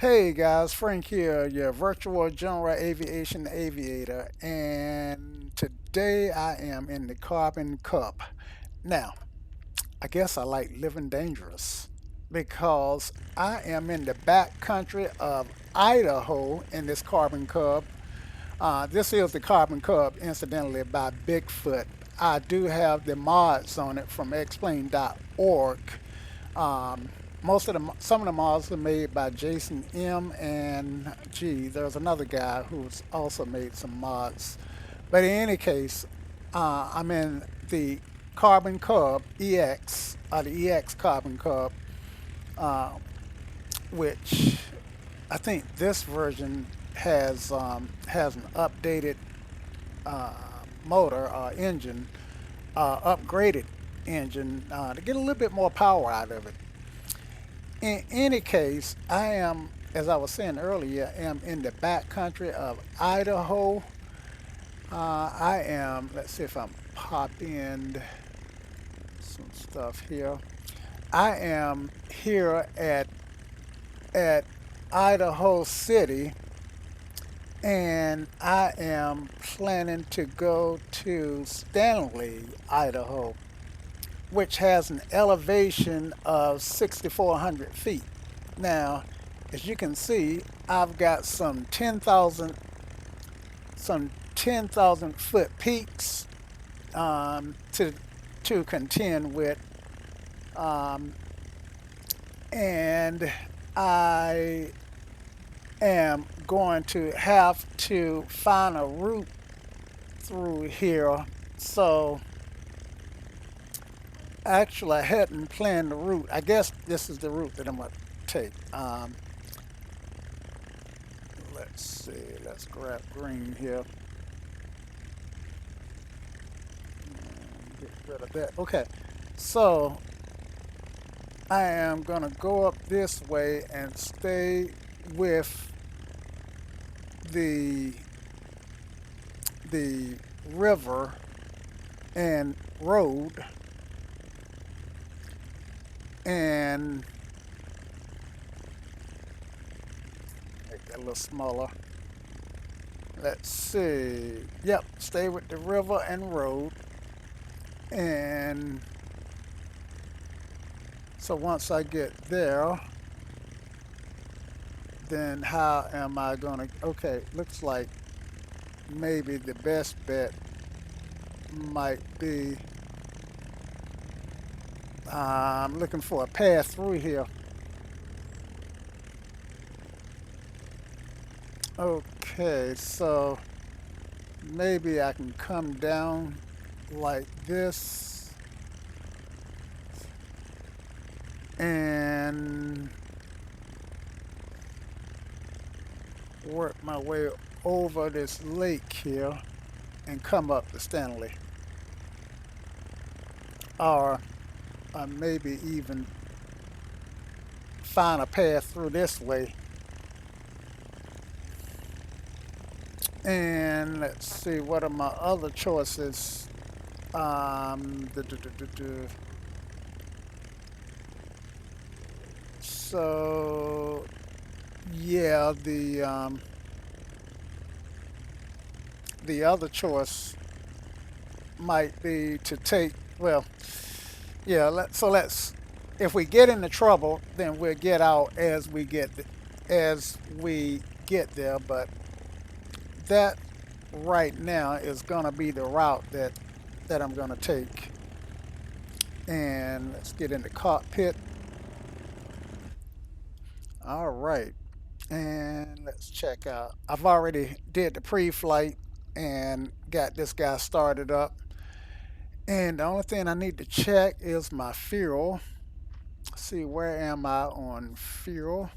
Hey guys, Frank here, your virtual general aviation aviator, and today I am in the Carbon Cup. Now, I guess I like living dangerous because I am in the back country of Idaho in this Carbon Cub. This is the Carbon Cub, incidentally, by Bigfoot. I do have the mods on it from xplain.org. Um, some of the models are made by Jason M. and there's another guy who's also made some mods. But in any case, I'm in the Carbon Cub EX, the EX Carbon Cub, uh, which I think this version has an updated uh, motor engine, upgraded engine to get a little bit more power out of it. In any case, I am, as I was saying earlier, am in the back country of Idaho. I am, let's see if I'm pop in some stuff here. I am here at Idaho City, and I am planning to go to Stanley, Idaho, which has an elevation of 6,400 feet. Now, as you can see, I've got some 10,000 foot peaks to contend with, um, and I am going to have to find a route through here. So actually, I hadn't planned the route. I guess this is the route that I'm going to take. Let's see. Let's grab green here. Get rid of that. Okay. So I am going to go up this way and stay with the the river and road and make that a little smaller. Let's see. Yep, stay with the river and road. And so once I get there, then how am I gonna? Okay, looks like maybe the best bet might be I'm looking for a path through here. Okay, so maybe I can come down like this and work my way over this lake here and come up to Stanley. Or maybe even find a path through this way. And let's see, what are my other choices? So yeah, the other choice might be to take, well, yeah. Let's if we get into trouble, then we'll get out as we get there. But that right now is gonna be the route that I'm gonna take. And let's get in the cockpit. All right, and let's check out. I've already did the pre-flight and got this guy started up. And the only thing I need to check is my fuel. See, where am I on fuel?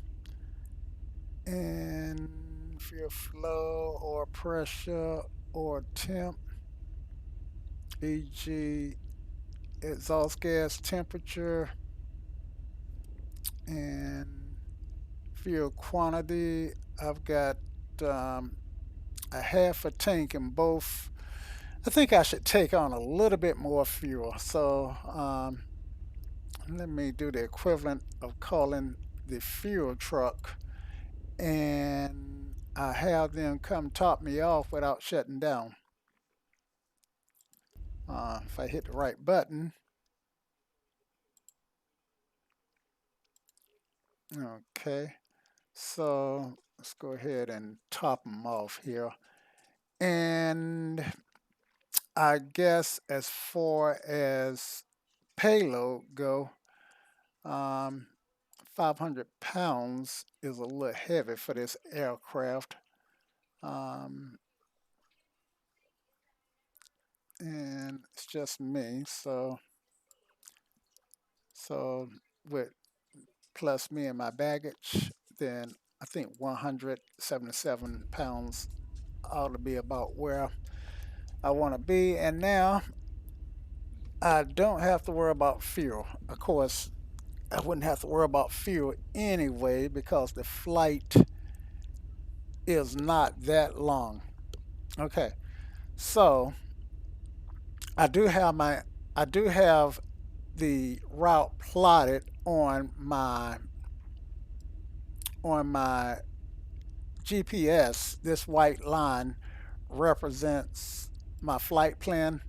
And fuel flow or pressure or temp, e.g. exhaust gas temperature and fuel quantity. I've got a half a tank in both. I think I should take on a little bit more fuel. So let me do the equivalent of calling the fuel truck and I have them come top me off without shutting down. If I hit the right button, okay. So let's go ahead and top them off here. And I guess as far as payload go, um, 500 pounds is a little heavy for this aircraft. Um, and it's just me. So with plus me and my baggage, then I think 177 pounds ought to be about where I want to be. And now I don't have to worry about fuel. Of course, I wouldn't have to worry about fuel anyway because the flight is not that long. Okay, so I do have my I do have the route plotted on my GPS. This white line represents my flight plan.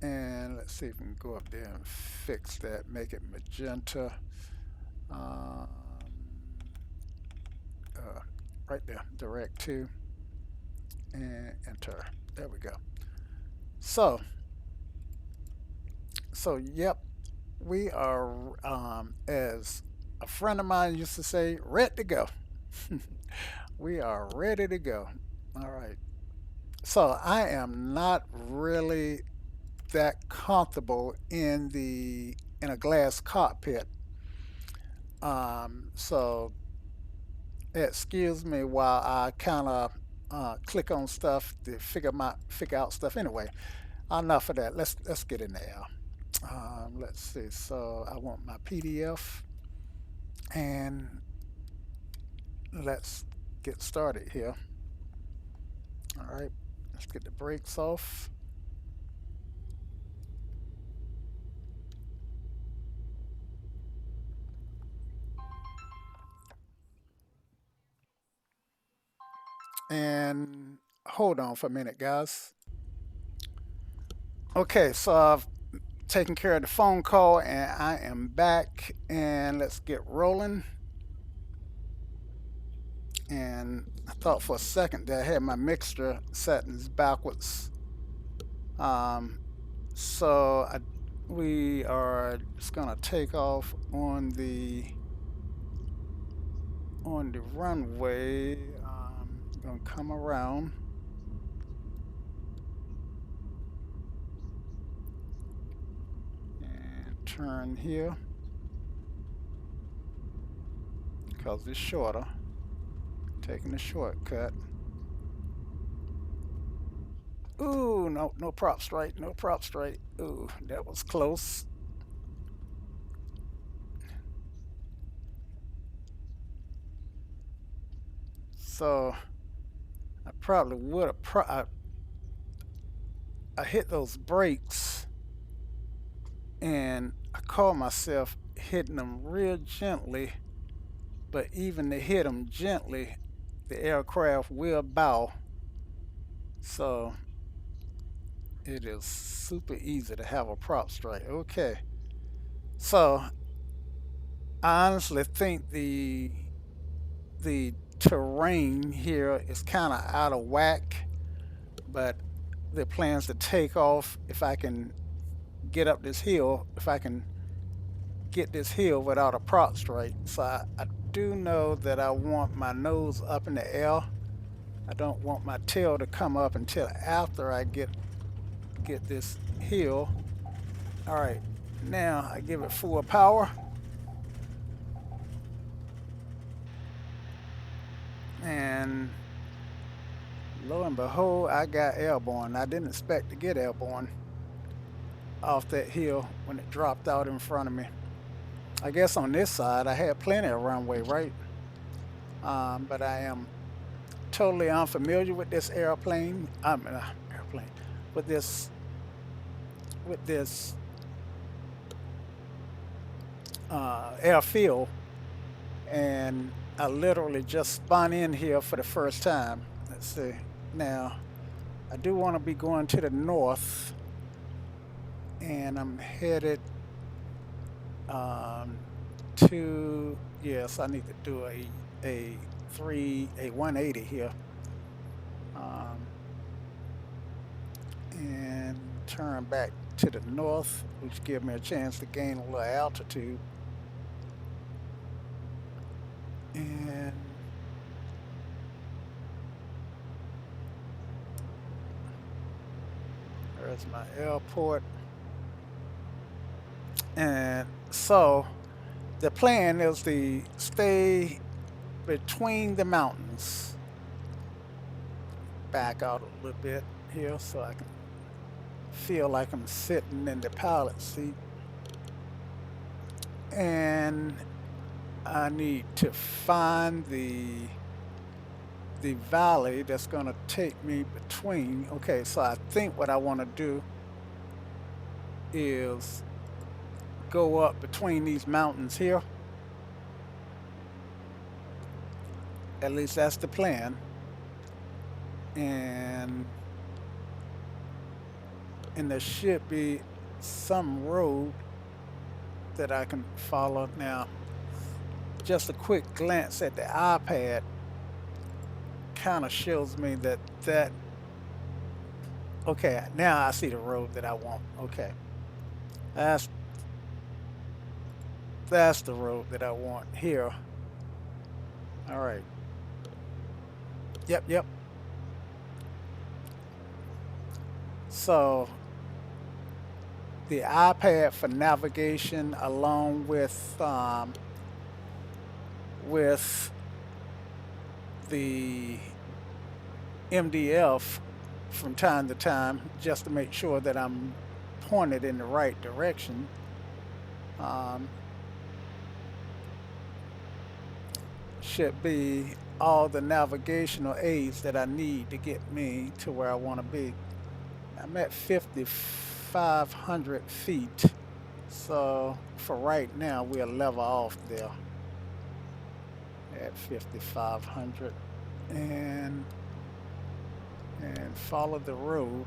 And let's see if we can go up there and fix that, make it magenta. Um, uh, right there, direct to, and enter. There we go. So, yep, we are, as a friend of mine used to say, ready to go. We are ready to go. All right. So I am not really that comfortable in a glass cockpit. So excuse me while I kind of click on stuff to figure out stuff. Anyway, enough of that. Let's get in there. Let's see. So I want my PDF, and let's get started here. All right. Let's get the brakes off. And hold on for a minute, guys. Okay, so I've taken care of the phone call and I am back. And let's get rolling. And I thought for a second that I had my mixture settings backwards. Um, so we are just gonna take off on the runway. Gonna come around. And turn here because it's shorter. Taking the shortcut. Ooh, no, no prop straight, no prop straight. Ooh, that was close. So I probably would have. I hit those brakes, and I caught myself hitting them real gently. But even to hit them gently, the aircraft will bow. So it is super easy to have a prop strike. Okay. So I honestly think the terrain here is kind of out of whack, but the plans to take off if I can get up this hill, if I can get this hill without a prop strike. So I do know that I want my nose up in the air. I don't want my tail to come up until after I get this hill. All right, now I give it full power. And lo and behold, I got airborne. I didn't expect to get airborne off that hill when it dropped out in front of me. I guess on this side I had plenty of runway, right? But I am totally unfamiliar with this airplane. Airplane with this airfield, and I literally just spun in here for the first time. Let's see. Now, I do want to be going to the north, and I'm headed um, to, yes, I need to do a 180 here, um, and turn back to the north, which give me a chance to gain a little altitude. And there's my airport. And so the plan is to stay between the mountains. Back out a little bit here so I can feel like I'm sitting in the pilot seat. And I need to find the valley that's going to take me between. Okay, so I think what I want to do is go up between these mountains here. At least that's the plan. And there should be some road that I can follow. Now, just a quick glance at the iPad kind of shows me that okay, now I see the road that I want. Okay, that's the road that I want here. All right. Yep, yep. So the iPad for navigation, along with the MDF from time to time, just to make sure that I'm pointed in the right direction. Um, should be all the navigational aids that I need to get me to where I want to be. I'm at 5,500 feet. So for right now, we'll level off there at 5,500 and follow the road.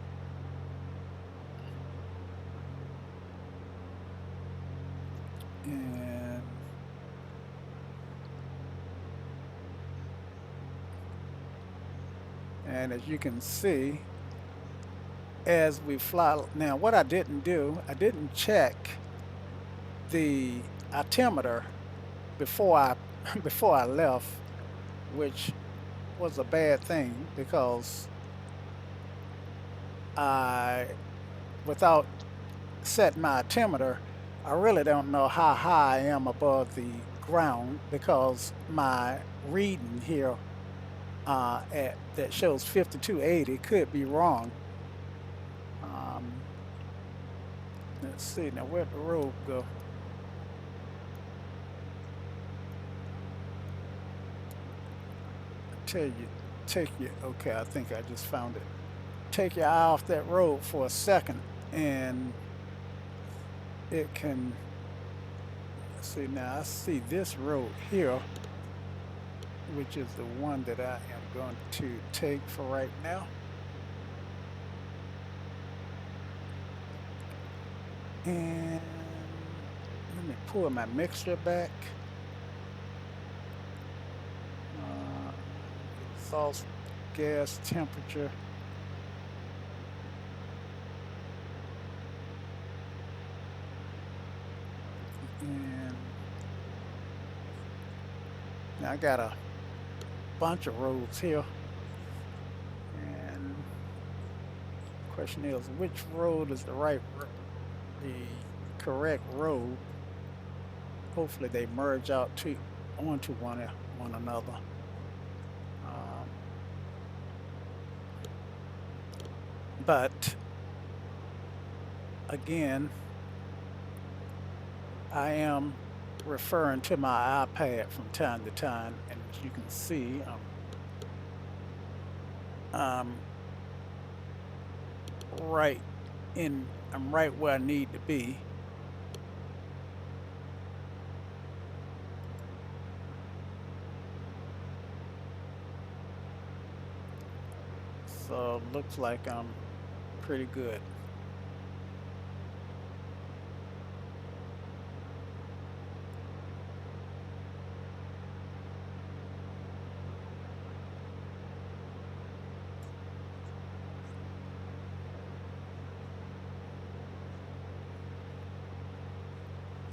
And as you can see, as we fly, now what I didn't do, I didn't check the altimeter before I before I left, which was a bad thing because I, without setting my altimeter, I really don't know how high I am above the ground because my reading here at that shows 5280 could be wrong. Um, let's see now where'd the road go? Tell you, take you. Okay, I think I just found it. Take your eye off that road for a second, and it can. Let's see now. I see this road here, which is the one that I am going to take for right now. And let me pull my mixture back. Exhaust gas temperature. And now I got a bunch of roads here. And the question is, which road is the correct road? Hopefully they merge out onto one another. But again, I am referring to my iPad from time to time, and as you can see, I'm right I'm right where I need to be. So looks like I'm pretty good.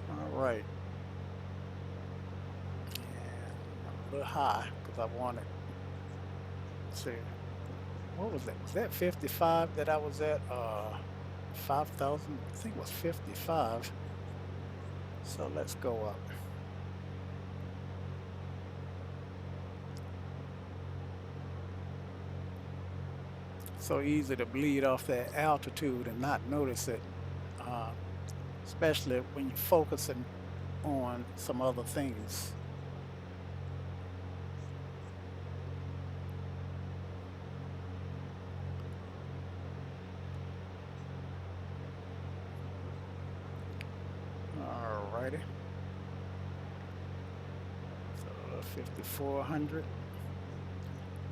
All right. And I'm a little high because I wanted to. What was that? Was that 55 that I was at? 5,000? I think it was 55. So let's go up. So easy to bleed off that altitude and not notice it, uh, especially when you're focusing on some other things. Alrighty. So 5,400.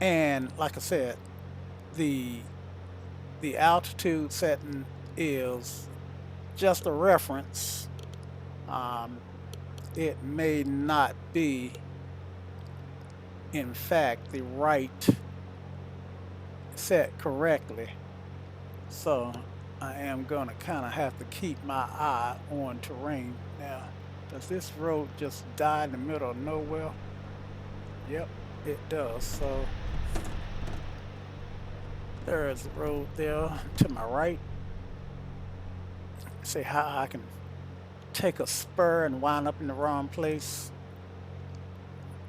And like I said, the the altitude setting is just a reference. Um, it may not be, in fact, the right set correctly. So I am going to kind of have to keep my eye on terrain. Now, does this road just die in the middle of nowhere? Yep, it does. So there is a road there to my right. See how I can take a spur and wind up in the wrong place.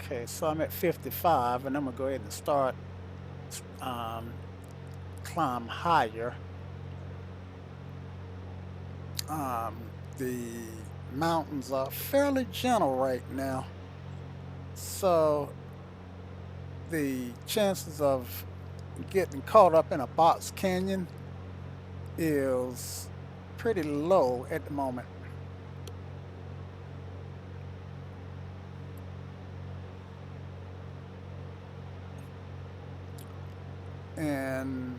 Okay, so I'm at 55 and I'm gonna go ahead and start um, climb higher. Um, the mountains are fairly gentle right now, so the chances of getting caught up in a box canyon is pretty low at the moment. And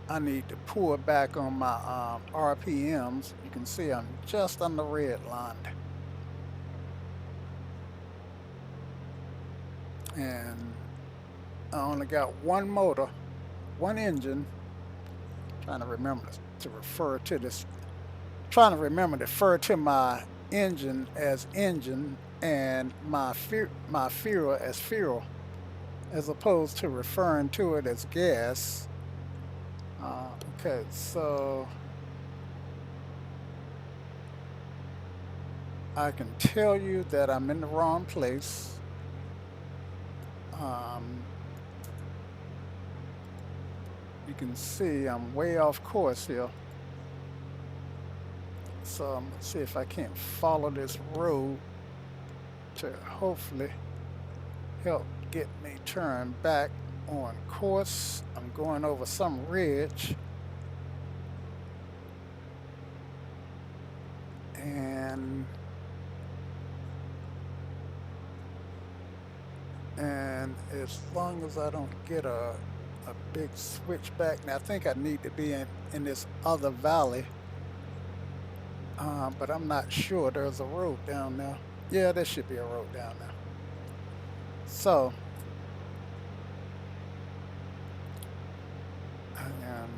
I need to pull back on my RPMs. You can see I'm just on the red line. And I only got one motor, one engine. Trying to remember to refer to this, trying to remember to refer to my engine as engine and my fuel as fuel, as opposed to referring to it as gas. Okay, so I can tell you that I'm in the wrong place. Um, you can see I'm way off course here. So I'm gonna see if I can't follow this road to hopefully help get me turned back on course. I'm going over some ridge and as long as I don't get a big switchback. Now I think I need to be in this other valley, but I'm not sure. There's a road down there. Yeah, there should be a road down there. So I am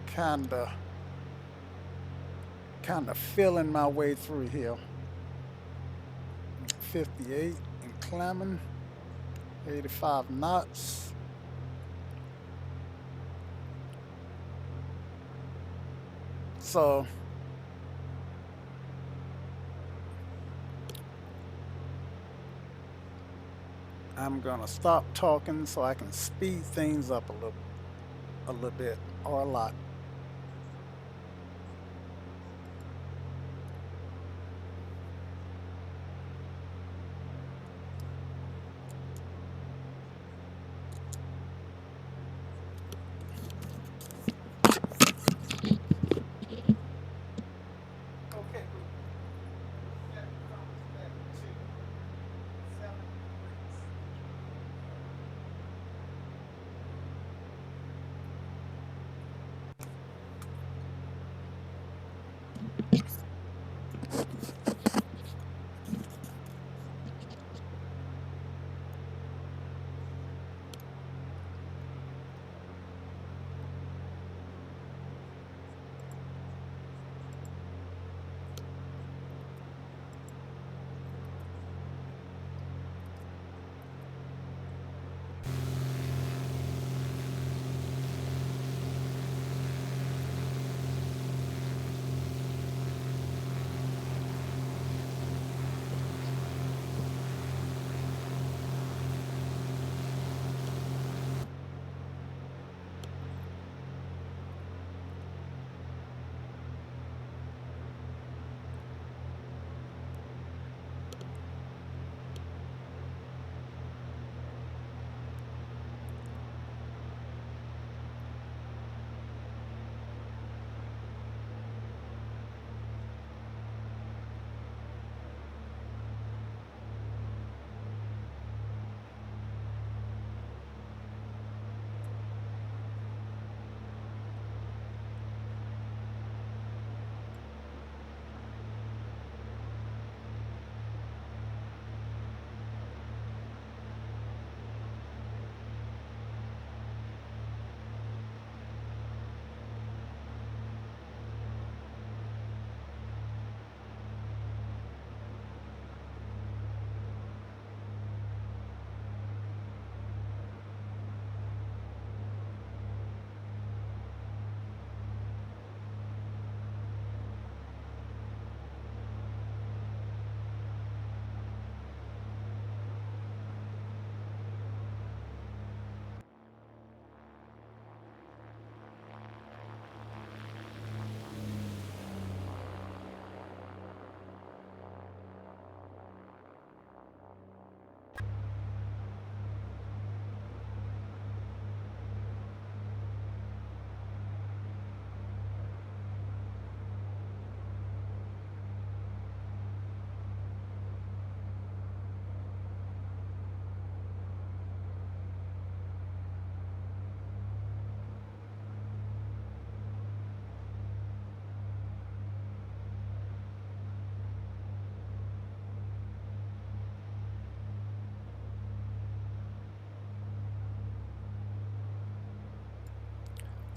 kinda kinda feeling my way through here. 58 and climbing, 85 knots. So I'm gonna stop talking so I can speed things up a little bit or a lot. Okay, that comes back to 7 degrees. 7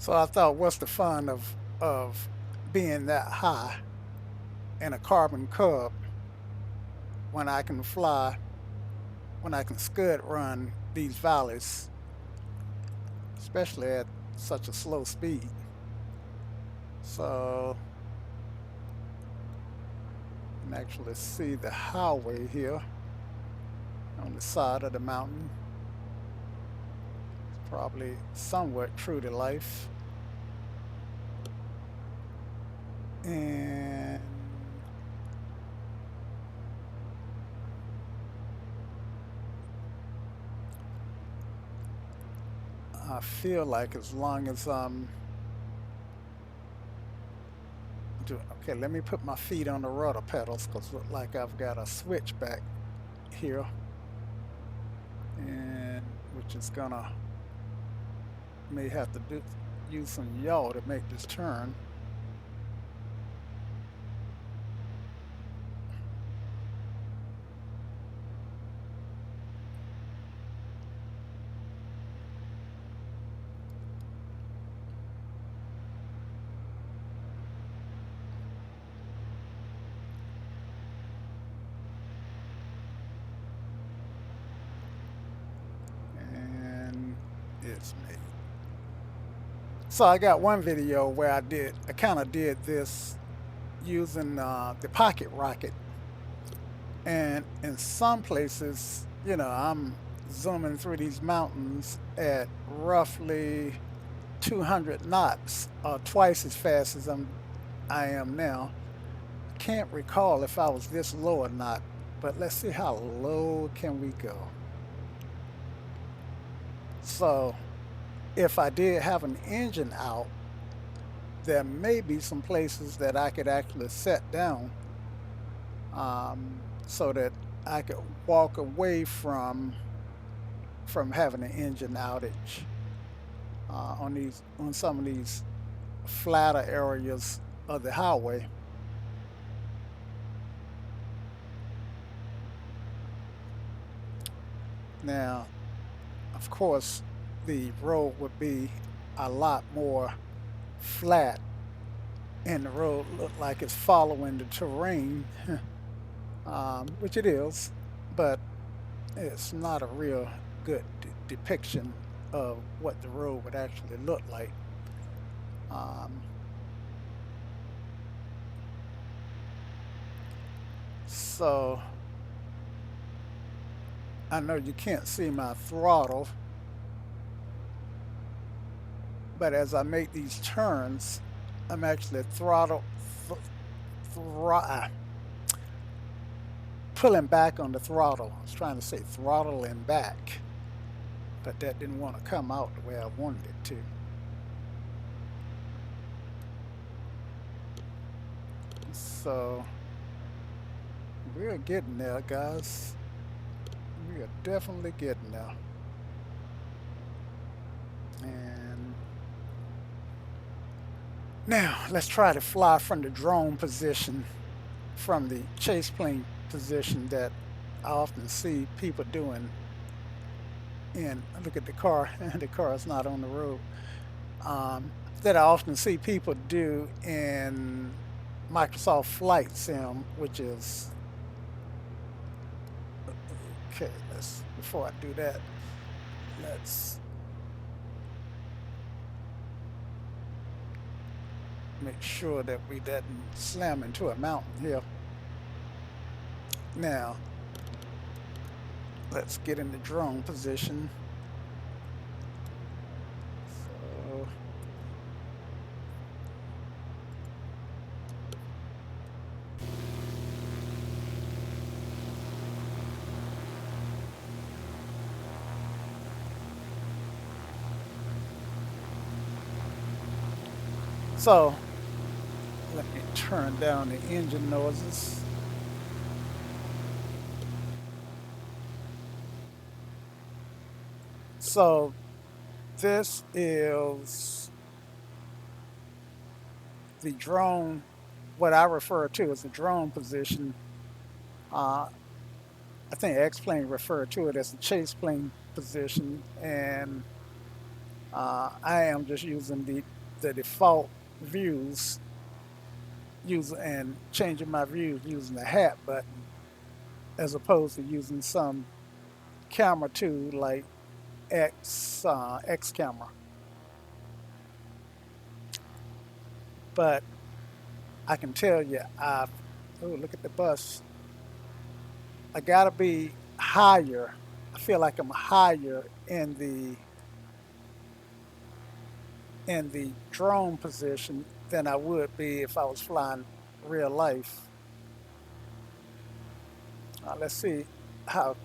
So I thought, what's the fun of being that high in a carbon cub when I can fly, when I can scud run these valleys, especially at such a slow speed. So you can actually see the highway here on the side of the mountain. It's probably somewhat true to life. And I feel like as long as I'm okay, let me put my feet on the rudder pedals because it look like I've got a switchback here, and which is gonna may have to use some yaw to make this turn. And it's made. So I got one video where I kind of did this using the pocket rocket, and in some places, I'm zooming through these mountains at roughly 200 knots, or twice as fast as I am now. Can't recall if I was this low or not, but let's see how low can we go. So if I did have an engine out, there may be some places that I could actually set down, so that I could walk away from having an engine outage on some of these flatter areas of the highway. Now, of course, the road would be a lot more flat, and the road looked like it's following the terrain, which it is, but it's not a real good depiction of what the road would actually look like. Um, so I know you can't see my throttle, but as I make these turns, I'm actually th- thro- pulling back on the throttle. I was trying to say throttling back, but that didn't want to come out the way I wanted it to. So we're getting there, guys. We are definitely getting there. And now let's try to fly from the drone position, from the chase plane position that I often see people doing. And look at the car, the car is not on the road. Um, that I often see people do in Microsoft Flight Sim, which is okay. Let's before I do that, let's make sure that we didn't slam into a mountain here. Now, let's get in the drone position. So, so let me turn down the engine noises. So this is the drone, what I refer to as the drone position. Uh, I think X-Plane referred to it as the chase plane position, and I am just using the default views, using and changing my views using the hat button as opposed to using some camera tool like X camera. But I can tell you, oh, look at the bus. I gotta be higher. I feel like I'm higher in the drone position than I would be if I was flying real life. Let's see how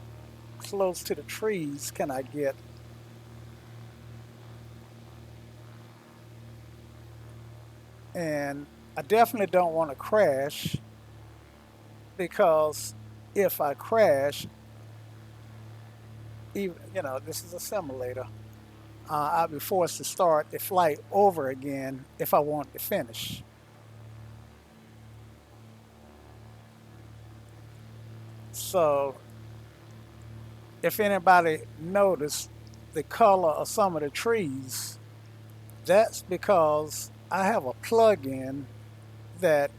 close to the trees can I get. And I definitely don't want to crash because if I crash, even this is a simulator. I'll be forced to start the flight over again if I want to finish. So if anybody noticed the color of some of the trees, that's because I have a plug-in that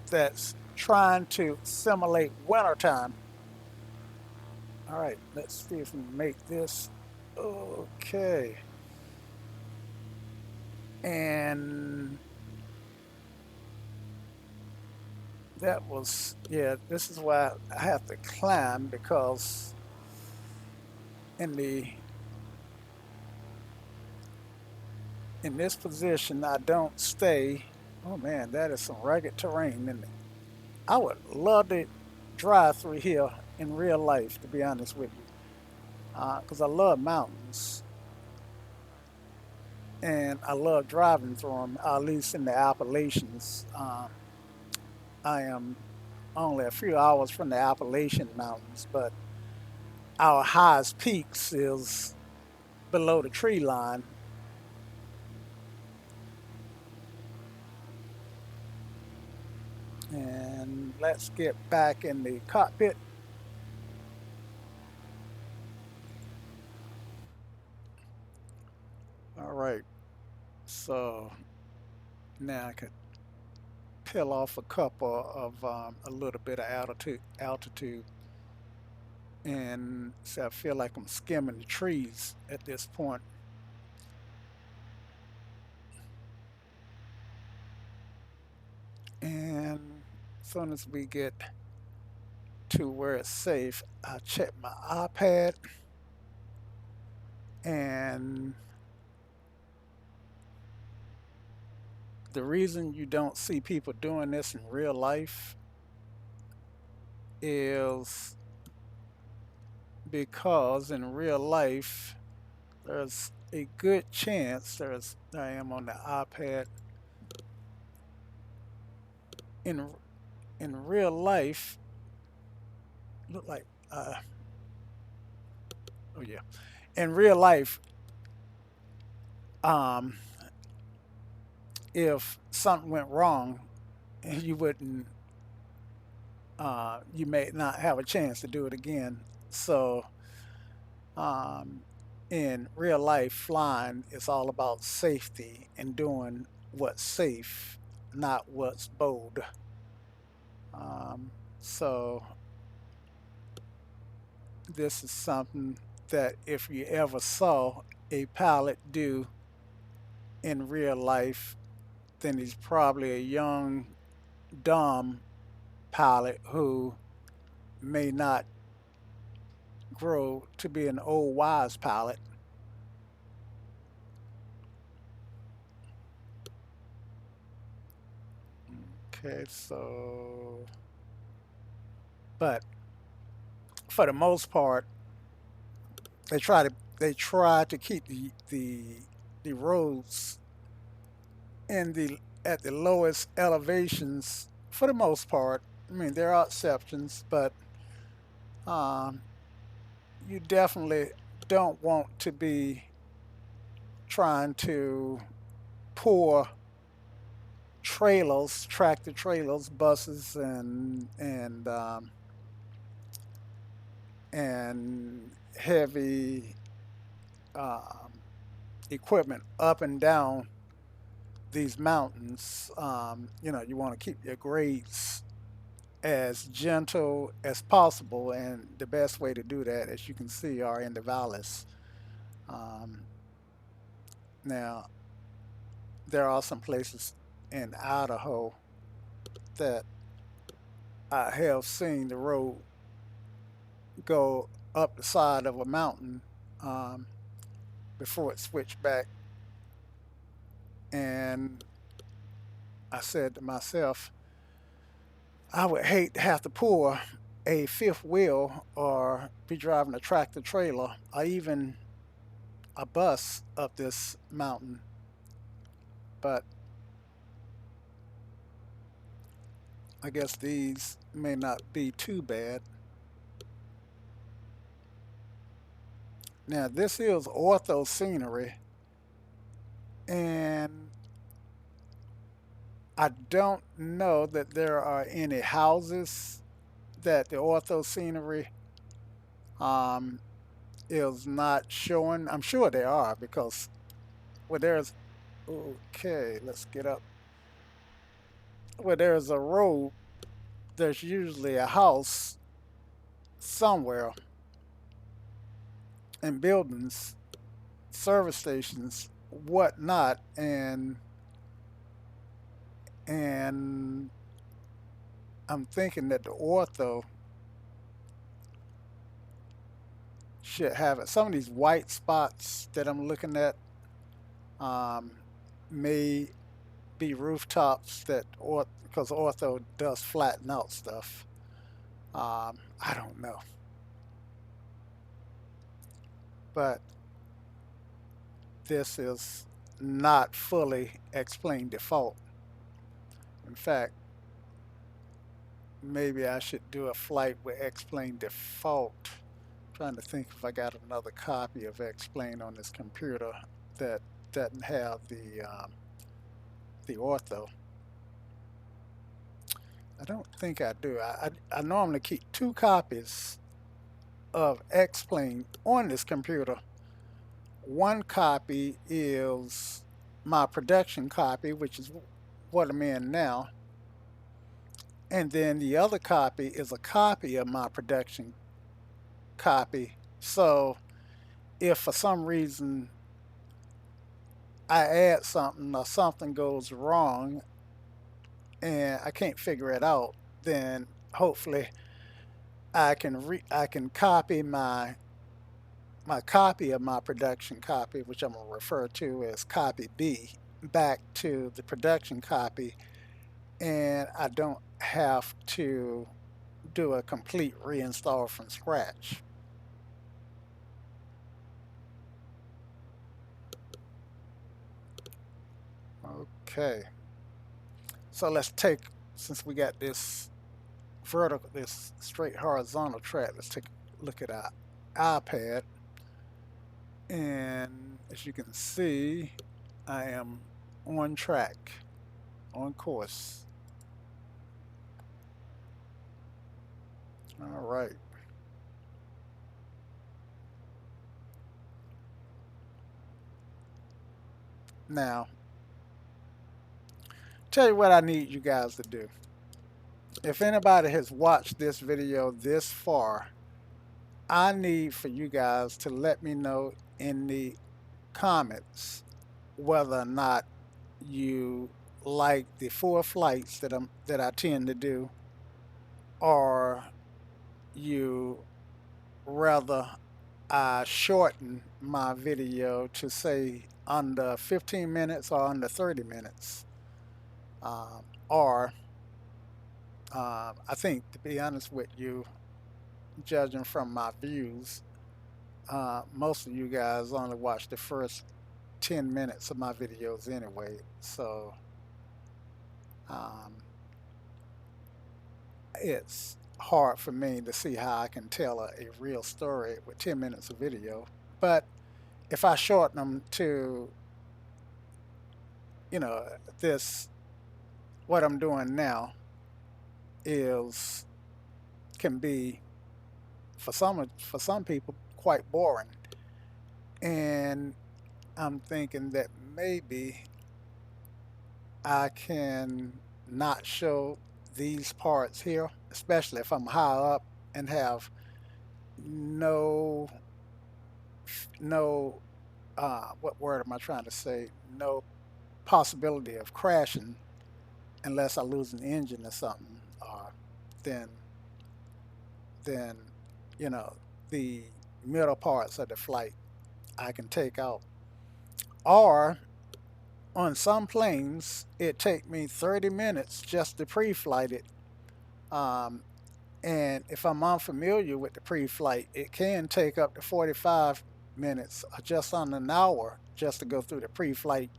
that's trying to simulate wintertime. All right, let's see if we can make this okay. And that was, yeah, this is why I have to climb because in the in this position I don't stay. Oh man, that is some rugged terrain, isn't it? I would love to drive through here in real life, to be honest with you, because I love mountains and I love driving through them. At least in the Appalachians, I am only a few hours from the Appalachian Mountains, but our highest peaks is below the tree line. And let's get back in the cockpit. All right, so now I could peel off a couple of a little bit of altitude, and so I feel like I'm skimming the trees at this point. And as soon as we get to where it's safe, I check my iPad, and the reason you don't see people doing this in real life is because in real life there's a good chance there's I am on the iPad in in real life look like oh yeah, in real life, um if something went wrong, you wouldn't you may not have a chance to do it again. So um in real life, flying is all about safety and doing what's safe, not what's bold. um so this is something that if you ever saw a pilot do in real life, then he's probably a young, dumb pilot who may not grow to be an old, wise pilot. Okay, so, but for the most part, they try to they try to keep the roads in the at the lowest elevations for the most part. I mean, there are exceptions, but um, you definitely don't want to be trying to pour trailers, tractor trailers, buses, and heavy. Um, equipment up and down these mountains. You want to keep your grades as gentle as possible, and the best way to do that, as you can see, are in the valleys. Um, Now, there are some places in Idaho that I have seen the road go up the side of a mountain um, before it switched back. And I said to myself, I would hate to have to pull a fifth wheel or be driving a tractor trailer or even a bus up this mountain. But I guess these may not be too bad. Now, this is ortho scenery, and I don't know that there are any houses that the ortho scenery um, is not showing. I'm sure there are because where there's okay, let's get up. Where there's a road, there's usually a house somewhere and buildings, service stations, whatnot, and I'm thinking that the ortho should have it. Some of these white spots that I'm looking at um, may be rooftops that, or because ortho does flatten out stuff. I don't know, but this is not fully explain default. In fact, maybe I should do a flight with explain default. I'm trying to think if I got another copy of explain on this computer that doesn't have the ortho. I don't think I do. I normally keep two copies of explain on this computer. One copy is my production copy, which is what I'm in now. And then the other copy is a copy of my production copy. So if for some reason I add something or something goes wrong and I can't figure it out, then hopefully I can copy my copy of my production copy, which I'm gonna refer to as copy B, back to the production copy, and I don't have to do a complete reinstall from scratch. Okay, so let's take, since we got this vertical, this straight horizontal track, let's take a look at our iPad. And as you can see, I am on track, on course. All right. Now, tell you what I need you guys to do. If anybody has watched this video this far, I need for you guys to let me know in the comments whether or not you like the four flights that I tend to do, or you rather I shorten my video to say under 15 minutes or under 30 minutes. Or I think, to be honest with you, judging from my views, most of you guys only watch the first 10 minutes of my videos anyway. So um, it's hard for me to see how I can tell a real story with 10 minutes of video. But if I shorten them to, you know, this, what I'm doing now is can be for some people quite boring. And I'm thinking that maybe I can not show these parts here, especially if I'm high up and have no, no, what word am I trying to say? No possibility of crashing unless I lose an engine or something. Then, then, you know, the middle parts of the flight I can take out. Or on some planes, it take me 30 minutes just to pre-flight it. Um, and if I'm unfamiliar with the pre-flight, it can take up to 45 minutes or just under an hour just to go through the pre-flight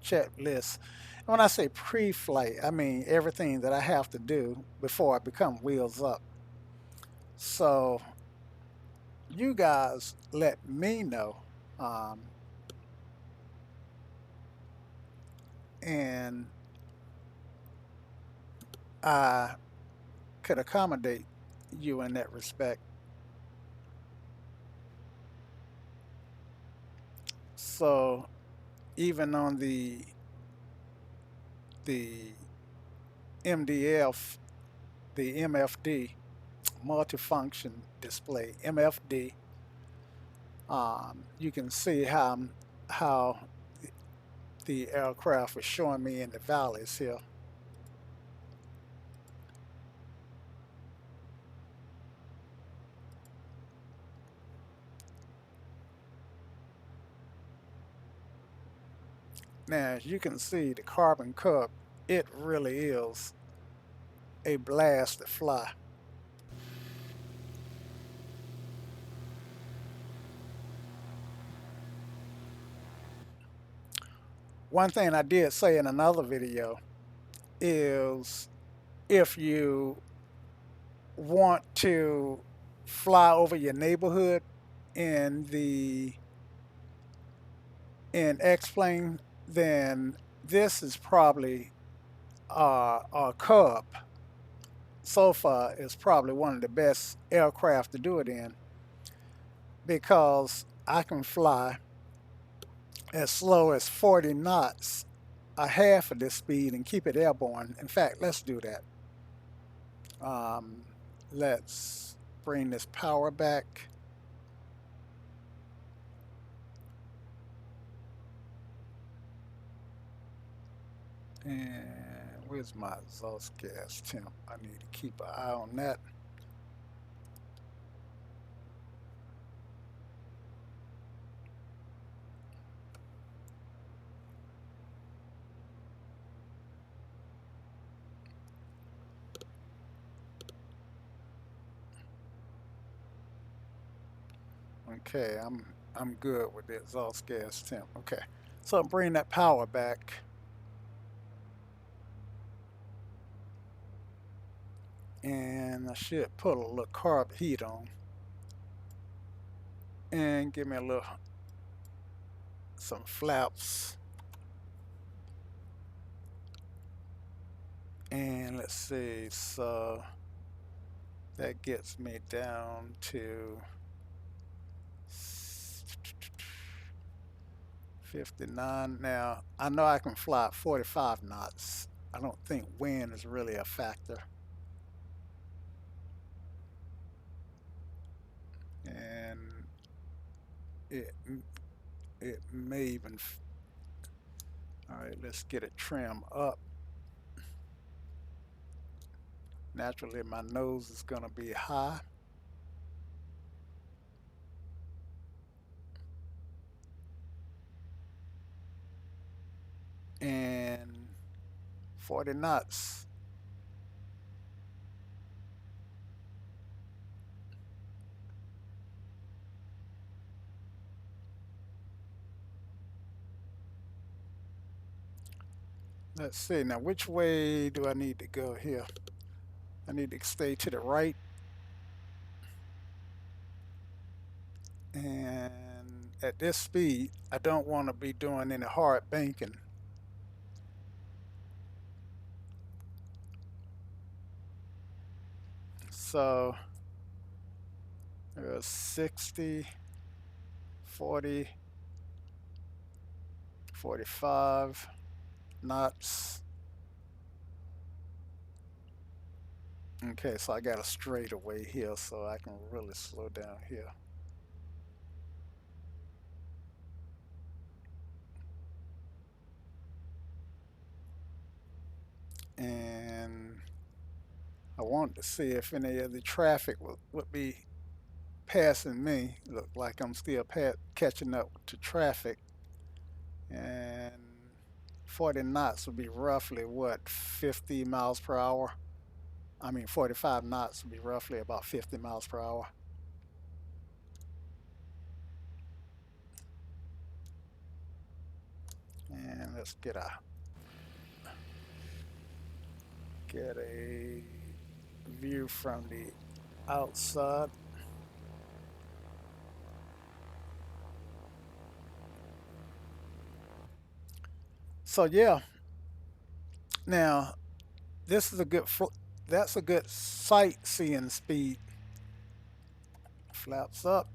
checklist. And when I say pre-flight, I mean everything that I have to do before I become wheels up. So you guys let me know, um, and I could accommodate you in that respect. So even on the MDF, the MFD, multifunction display, MFD, you can see how the aircraft is showing me in the valleys here. Now, as you can see, the Carbon Cub, it really is a blast to fly. One thing I did say in another video is if you want to fly over your neighborhood in the in X-plane, then this is probably a Cub so far is probably one of the best aircraft to do it in because I can fly as slow as 40 knots, a half of this speed, and keep it airborne. In fact, let's do that. Um, let's bring this power back. And where's my exhaust gas temp? I need to keep an eye on that. Okay, I'm good with the exhaust gas temp. Okay, so bring that power back, and I should put a little carb heat on, and give me a little some flaps, and let's see. So that gets me down to 59. Now I know I can fly at 45 knots. I don't think wind is really a factor, and it it may even. All right, let's get it trimmed up. Naturally, my nose is going to be high. And 40 knots. Let's see. Now, which way do I need to go here? I need to stay to the right. And at this speed, I don't want to be doing any hard banking. So, 60, 40, 45 knots. Okay, so I got a straightaway here, so I can really slow down here. And I want to see if any of the traffic would be passing me. Look like I'm still catching up to traffic. And 40 knots would be roughly what, 50 miles per hour? I mean, 45 knots would be roughly about 50 miles per hour. And let's get a view from the outside. So yeah, now this is a good that's a good sightseeing speed. Flaps up,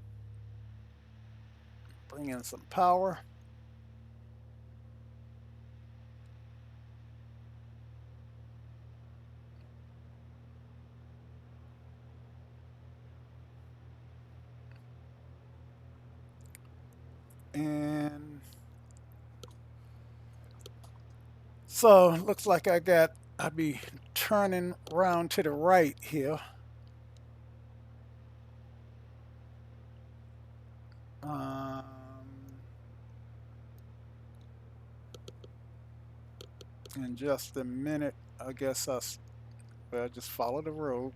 bring in some power. And so looks like I'll be turning around to the right here. Um, in just a minute, I guess well, just follow the road.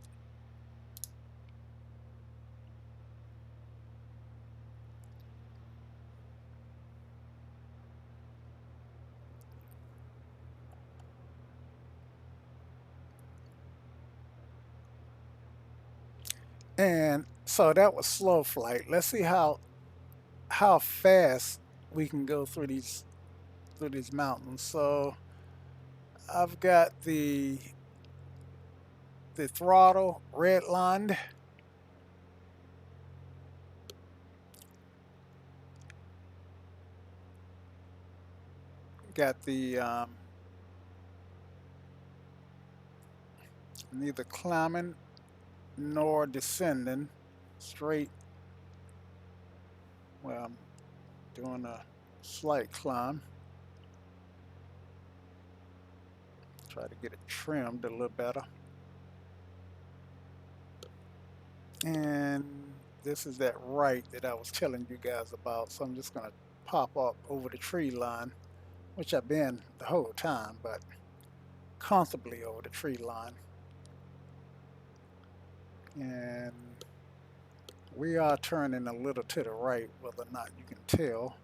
And so that was slow flight. Let's see how fast we can go through these mountains. So I've got the throttle redlined. Got the neither climbing nor descending, straight. Well, I'm doing a slight climb. Try to get it trimmed a little better. And this is that right that I was telling you guys about. So I'm just going to pop up over the tree line, which I've been the whole time, but comfortably over the tree line. And we are turning a little to the right, whether or not you can tell.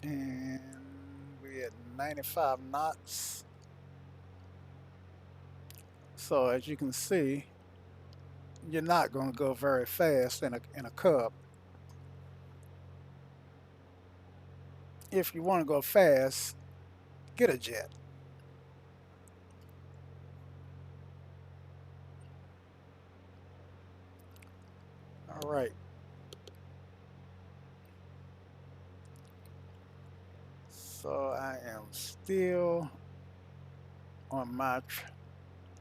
And we're at 95 knots. So as you can see, you're not going to go very fast in a Cub. If you want to go fast, get a jet. All right. So I am still on my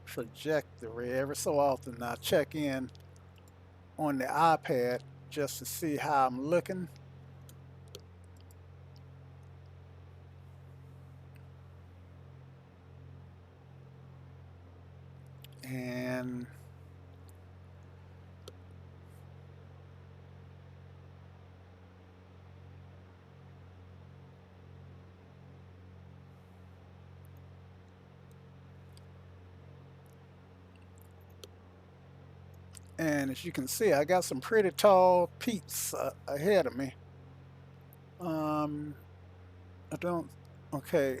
trajectory. Every so often I check in on the iPad just to see how I'm looking. And as you can see, I got some pretty tall peaks ahead of me. I don't. Okay,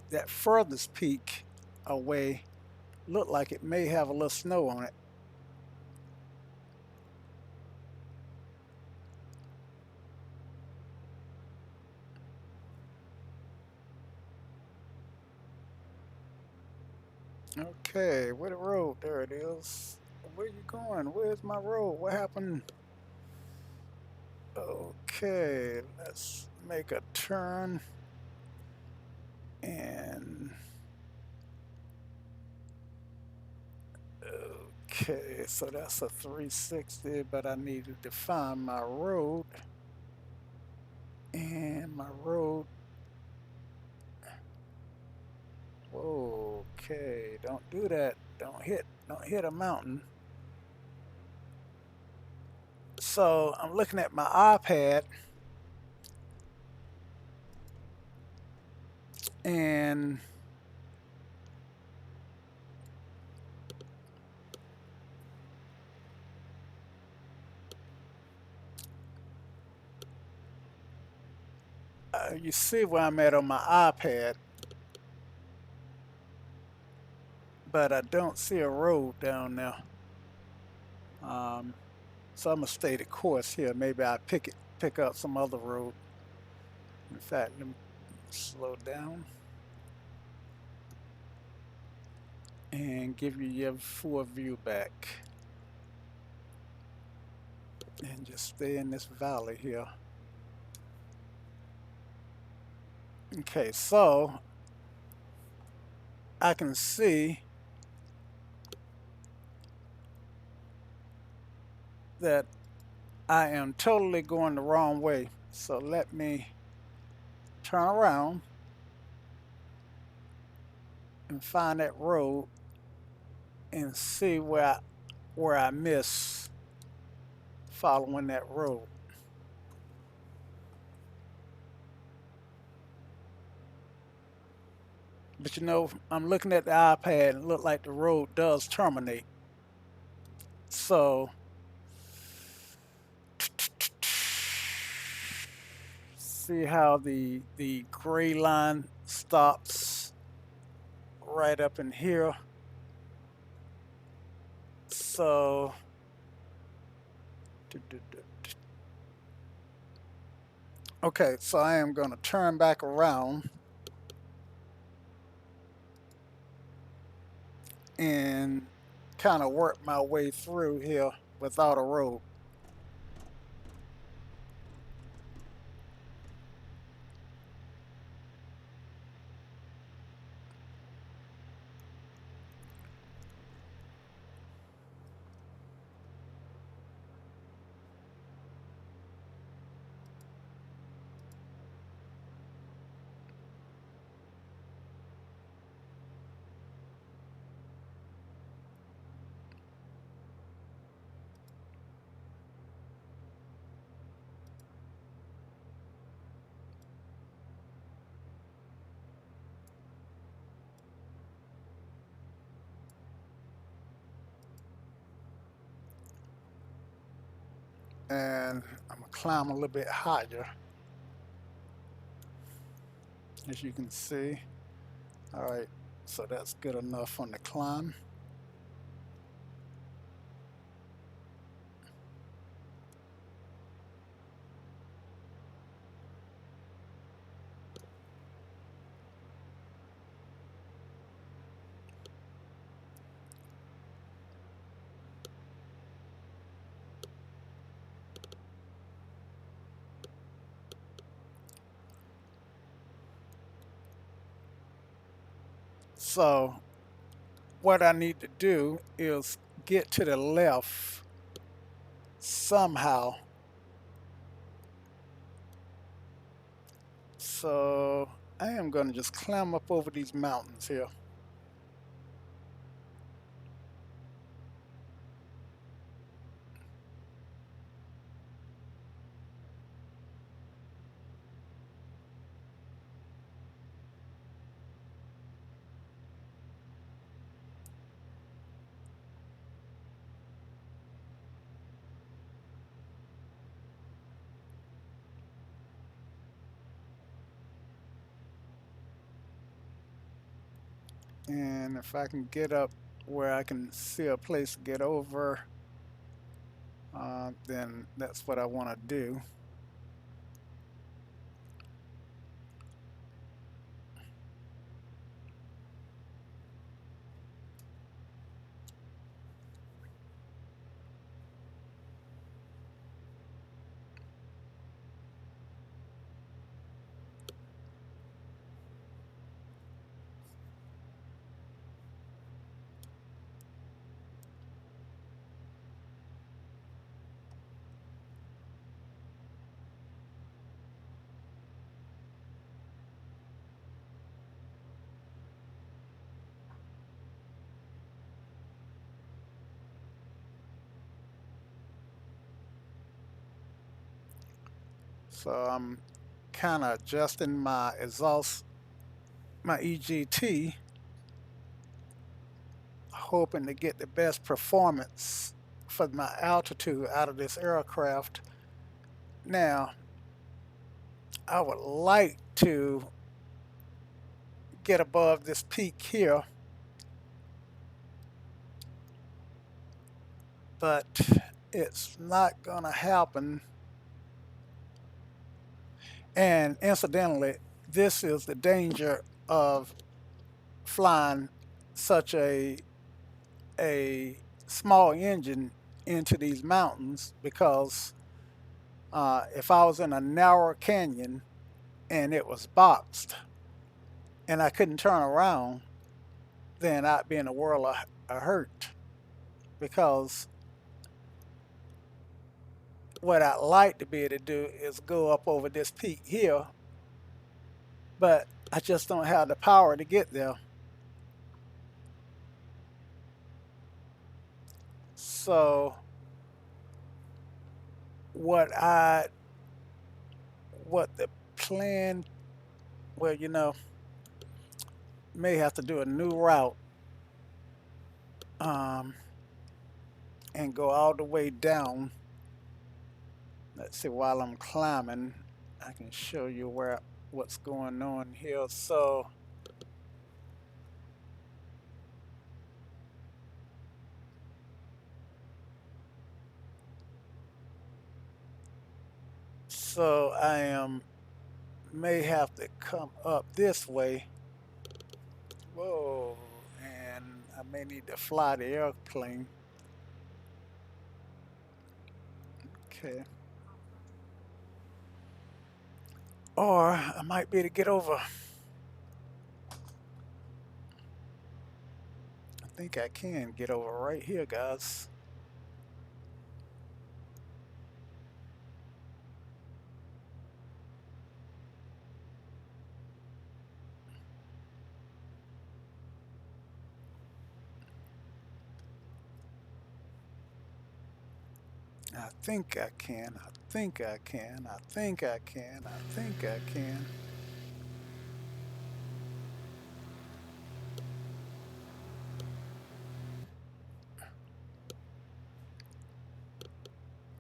that furthest peak away looked like it may have a little snow on it. Okay, where the road? There it is. Where you going? Where's my road? What happened? Okay, let's make a turn and okay, so that's a 360, but I needed to find my road and my road. Okay, don't do that. Don't hit a mountain. So I'm looking at my iPad and you see where I'm at on my iPad, but I don't see a road down there. Um, so I'm gonna stay the course here. Maybe I pick up some other road. In fact, let me slow down and give you your full view back, and just stay in this valley here. Okay, so I can see that I am totally going the wrong way. So let me turn around and find that road and see where I miss following that road. But you know, I'm looking at the iPad and it look like the road does terminate. So see how the gray line stops right up in here. So okay, so I am going to turn back around and kind of work my way through here without a road. And I'm gonna climb a little bit higher, as you can see. All right, so that's good enough on the climb. So what I need to do is get to the left somehow. So I am gonna just climb up over these mountains here. And if I can get up where I can see a place to get over, then that's what I want to do. So I'm kind of adjusting my exhaust, my EGT, hoping to get the best performance for my altitude out of this aircraft. Now, I would like to get above this peak here, but it's not gonna happen. And incidentally, this is the danger of flying such a small engine into these mountains, because if I was in a narrow canyon and it was boxed and I couldn't turn around, then I'd be in a world of hurt, because what I'd like to be able to do is go up over this peak here, but I just don't have the power to get there. So what I what the plan, well, may have to do a new route, um, and go all the way down. Let's see, while I'm climbing, I can show you what's going on here. So I am may have to come up this way. Whoa, and I may need to fly the airplane. Okay. Or I might be able to get over. I think I can get over right here, guys. I think I can. I think I can. I think I can. I think I can.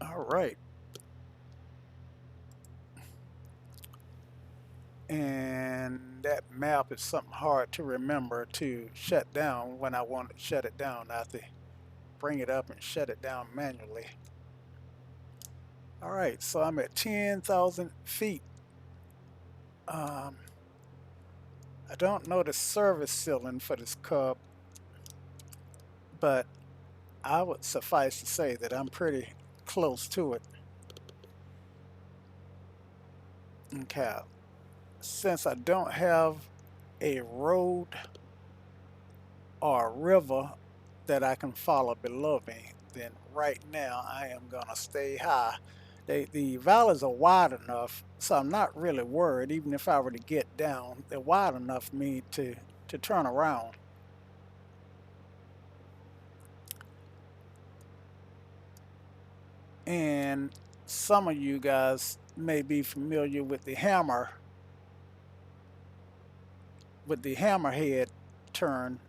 All right. And that map is something hard to remember to shut down when I want to shut it down. I have to bring it up and shut it down manually. All right, so I'm at 10,000 feet. Um, I don't know the service ceiling for this Cub, but I would suffice to say that I'm pretty close to it. Okay, since I don't have a road or a river that I can follow below me, then right now I am gonna stay high. The valleys are wide enough, so I'm not really worried. Even if I were to get down, they're wide enough for me to turn around. And some of you guys may be familiar with the hammerhead turn,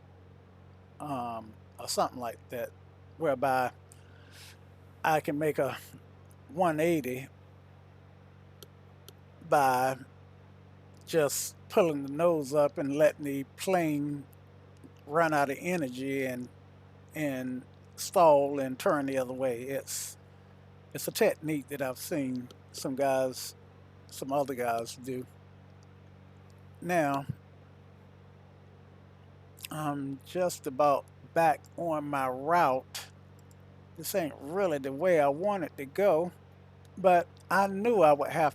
or something like that, whereby I can make a 180 by just pulling the nose up and letting the plane run out of energy and stall and turn the other way. It's a technique that I've seen some other guys do. Now I'm just about back on my route. This ain't really the way I want it to go, but I knew I would have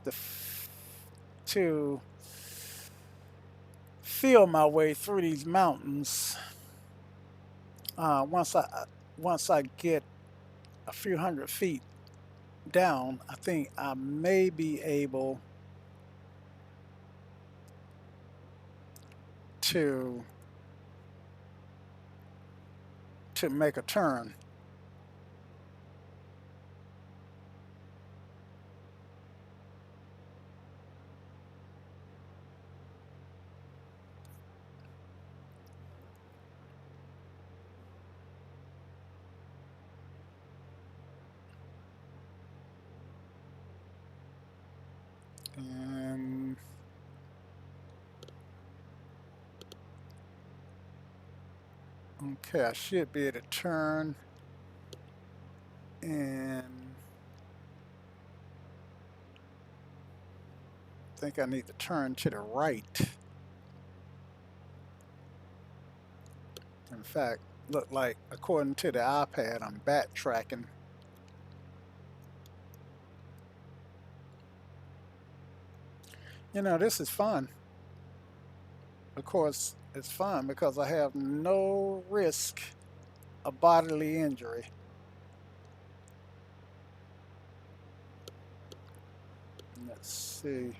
to feel my way through these mountains. Uh, once I once I get a few hundred feet down, I think I may be able to make a turn. And okay, I should be able to turn, and I think I need to turn to the right. In fact, look like according to the iPad, I'm backtracking. You know, this is fun. Of course, it's fun because I have no risk of bodily injury. Let's see.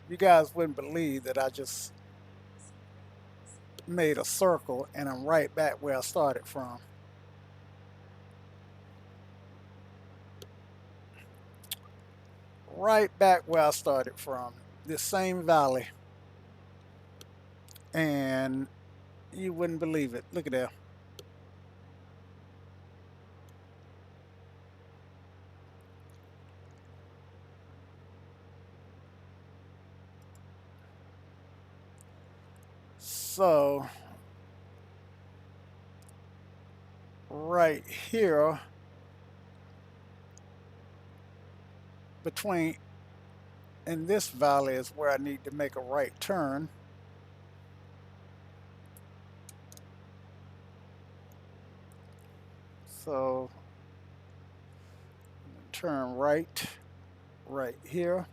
You guys wouldn't believe that I just made a circle and I'm right back where I started from. Right back where I started from. This same valley. And you wouldn't believe it. Look at that. So, right here, between in this valley is where I need to make a right turn. So, turn right here.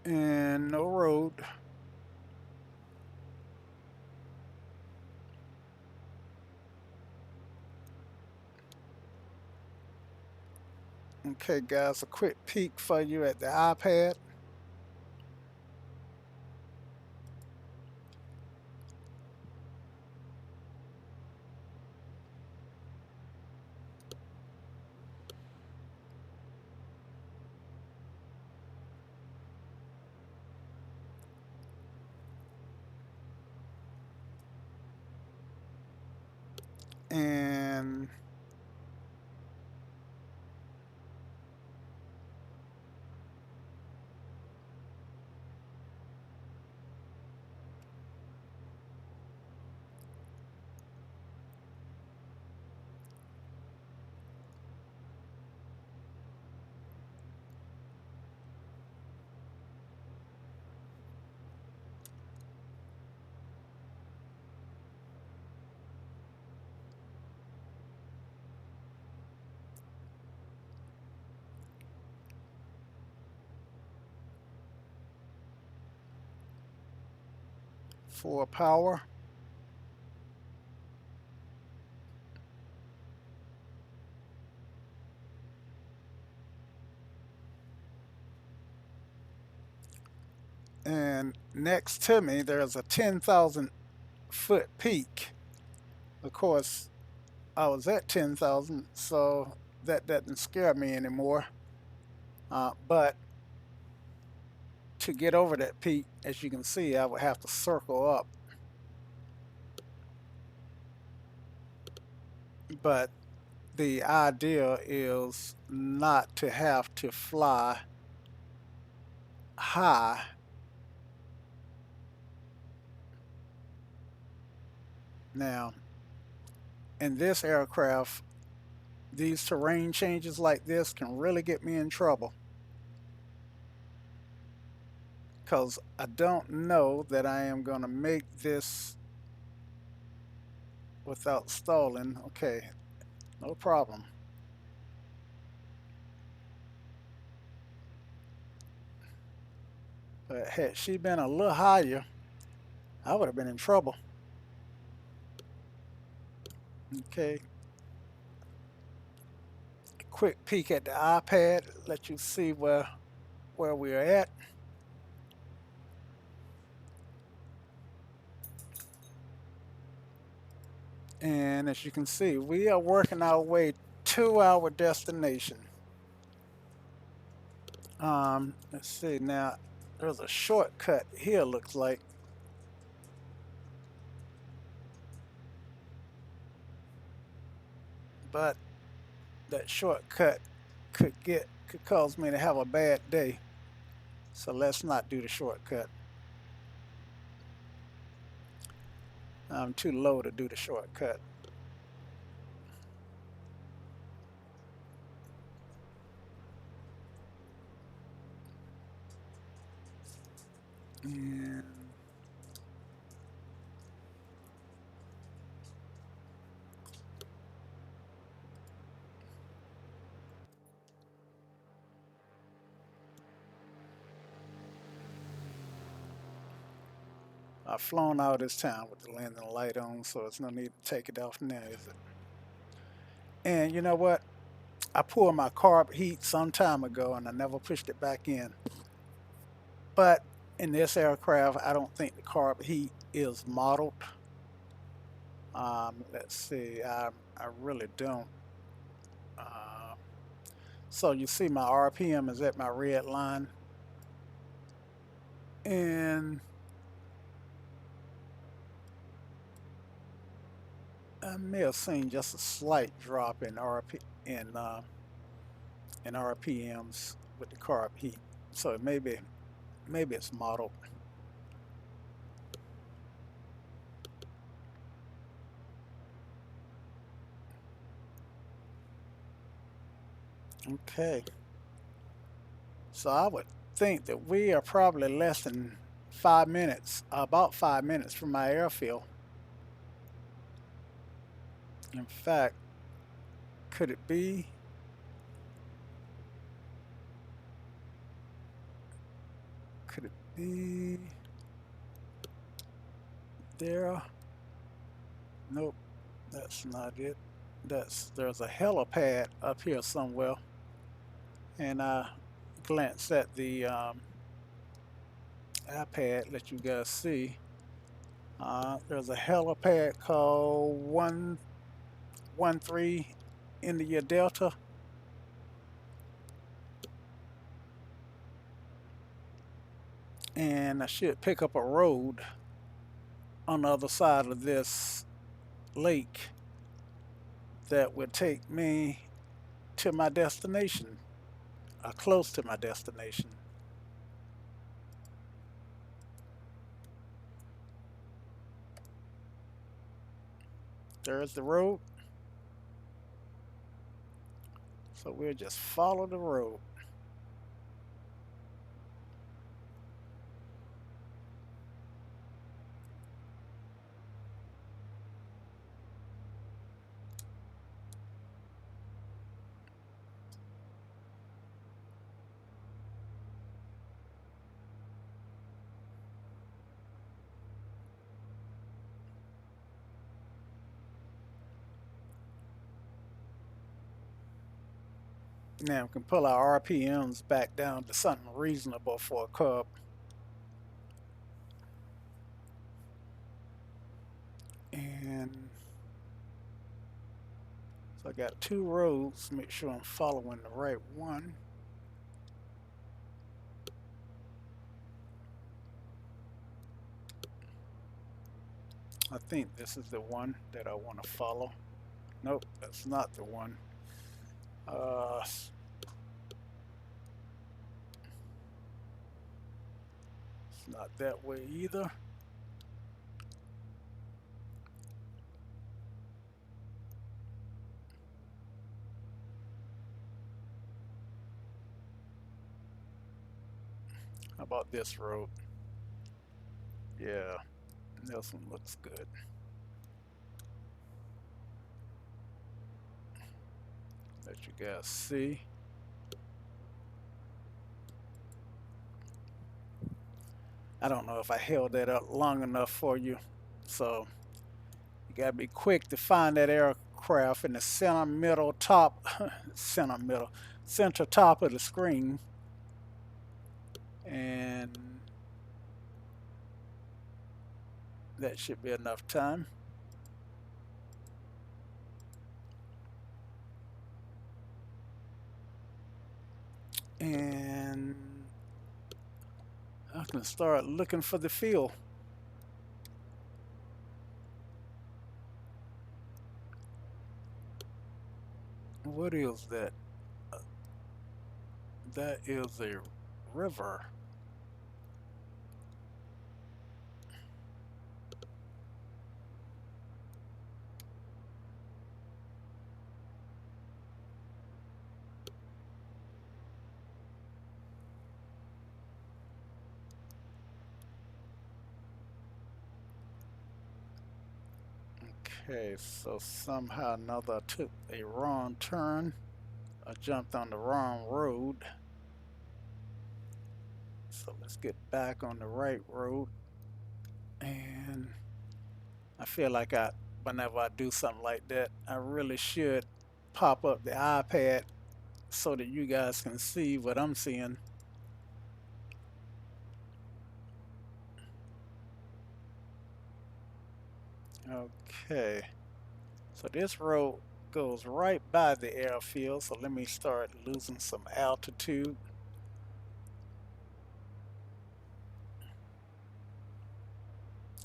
And no road. Okay, guys, a quick peek for you at the iPad. And for power. And next to me, there's a 10,000 foot peak. Of course, I was at 10,000, so that doesn't scare me anymore. But to get over that peak, as you can see, I would have to circle up. But the idea is not to have to fly high. Now, in this aircraft, these terrain changes like this can really get me in trouble because I don't know that I am going to make this without stalling. Okay, no problem. But had she been a little higher, I would have been in trouble. Okay, quick peek at the iPad, let you see where we're at. And as you can see, we are working our way to our destination. Let's see now. There's a shortcut here, looks like, but that shortcut could cause me to have a bad day. So let's not do the shortcut. I'm too low to do the shortcut. And I've flown out of this town with the landing light on, so it's no need to take it off now, is it? And you know what? I pulled my carb heat some time ago and I never pushed it back in. But in this aircraft, I don't think the carb heat is modeled. Let's see, I really don't. Uh, so you see my RPM is at my red line. And I may have seen just a slight drop in in RPMs with the carb heat. So maybe it's modeled. Okay. So I would think that we are probably less than 5 minutes, about 5 minutes from my airfield. In fact, could it be? Could it be there? Nope, that's not it. There's a helipad up here somewhere, and I glanced at the iPad, let you guys see. There's a helipad called 113 India Delta, and I should pick up a road on the other side of this lake that would take me to my destination, close to my destination. There's the road. So we'll just follow the road. Now we can pull our RPMs back down to something reasonable for a Cub. And so I got two roads, make sure I'm following the right one. I think this is the one that I want to follow. Nope, that's not the one. It's not that way either. How about this road? Yeah, this one looks good. Let you guys see. I don't know if I held that up long enough for you. So you gotta be quick to find that aircraft in the center middle top, center top of the screen. And that should be enough time. And can start looking for the field. What is that? That is a river. Okay, so somehow or another I took a wrong turn. I jumped on the wrong road. So let's get back on the right road. And I feel like whenever I do something like that, I really should pop up the iPad so that you guys can see what I'm seeing. Okay, so this road goes right by the airfield, so let me start losing some altitude.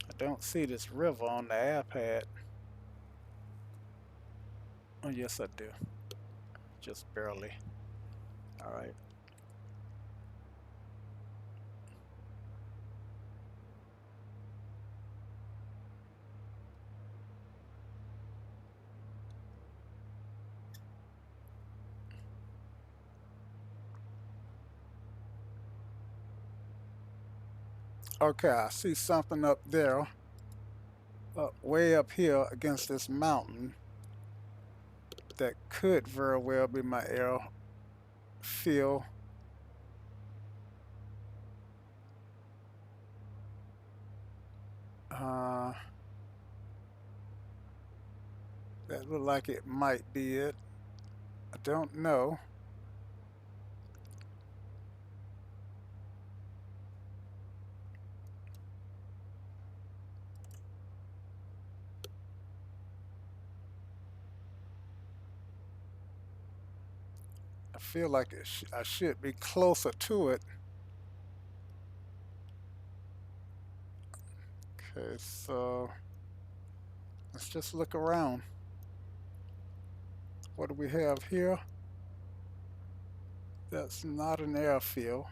I don't see this river on the iPad. Oh, yes, I do. Just barely. All right. Okay, I see something up there, way up here against this mountain that could very well be my airfield. Uh, that look like it might be it. I don't know. I feel like I should be closer to it. Okay, so let's just look around. What do we have here? That's not an airfield.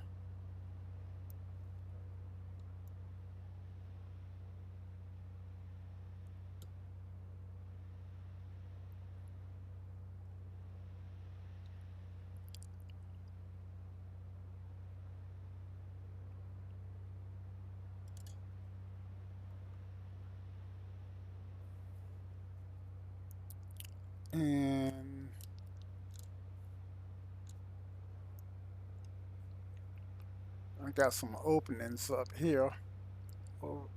And I got some openings up here. Oh,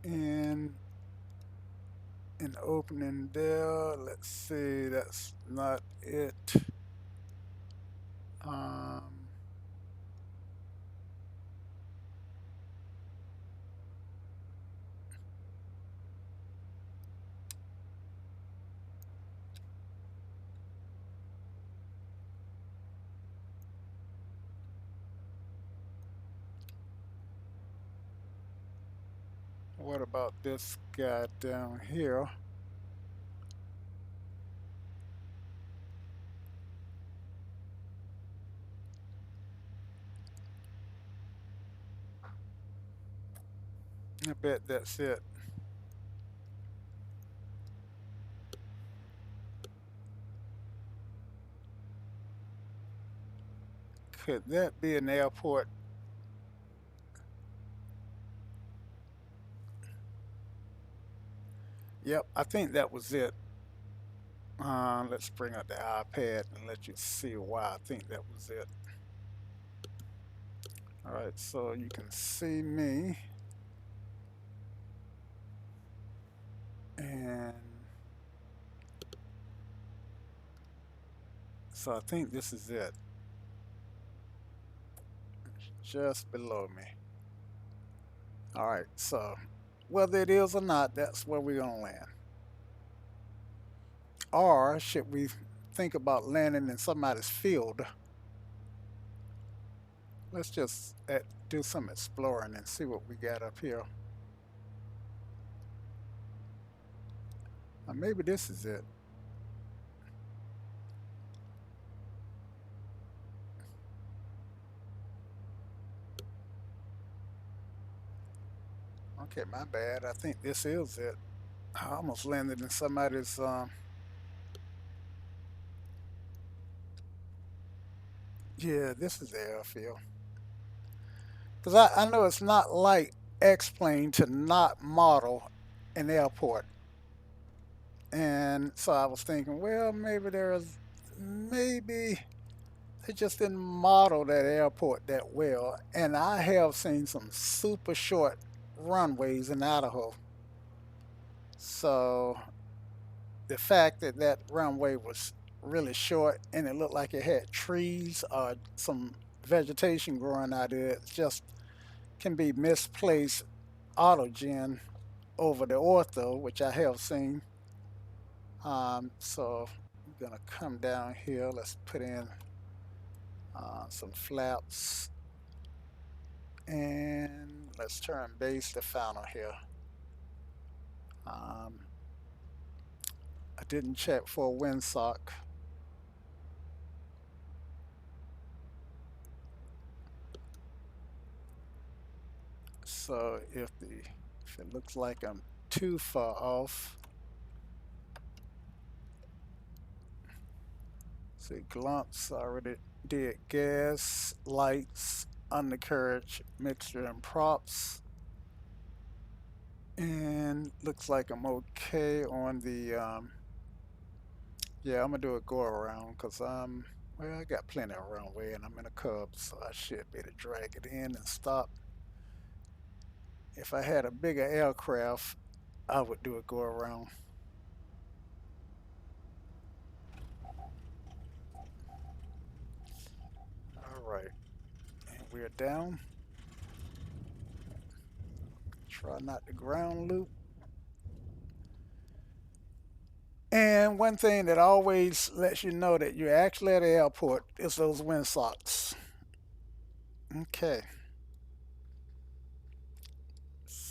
and an opening there. Let's see, that's not it. Um, what about this guy down here? I bet that's it. Could that be an airport? Yep, I think that was it. Let's bring up the iPad and let you see why I think that was it. All right, so you can see me, and so I think this is it, just below me. All right, so whether it is or not, that's where we're gonna land. Or should we think about landing in somebody's field? let's just do some exploring and see what we got up here. Maybe this is it. Okay, my bad. I think this is it. I almost landed in somebody's. Yeah, this is the airfield. Because I know it's not like X-Plane to not model an airport. And so I was thinking, well, maybe they just didn't model that airport that well. And I have seen some super short runways in Idaho. So the fact that that runway was really short and it looked like it had trees or some vegetation growing out of it just can be misplaced autogen over the ortho, which I have seen. So I'm gonna come down here. Let's put in some flaps and let's turn base to final here. Um, I didn't check for a windsock. So if it looks like I'm too far off, see glumps already did gas, lights, undercarriage, mixture, and props. And looks like I'm okay on the yeah, I'm gonna do a go around because well, I got plenty of runway and I'm in a Cub, so I should be able to drag it in and stop. If I had a bigger aircraft, I would do a go around. All right, and we're down. Try not to ground loop. And one thing that always lets you know that you're actually at the airport is those windsocks. Okay,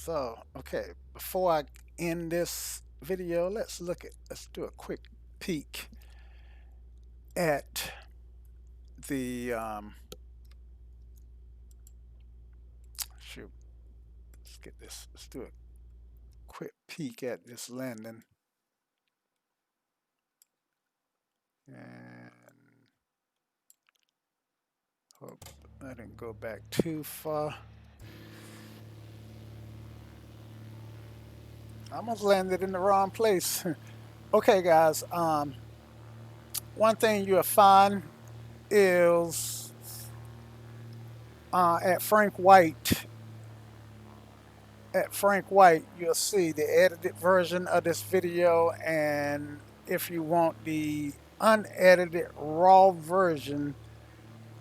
so okay, before I end this video, let's do a quick peek at the shoot. Let's get this. Let's do a quick peek at this landing. And hope I didn't go back too far. I almost landed in the wrong place. Okay, guys. One thing you'll find is at Frank White. At Frank White, you'll see the edited version of this video, and if you want the unedited raw version,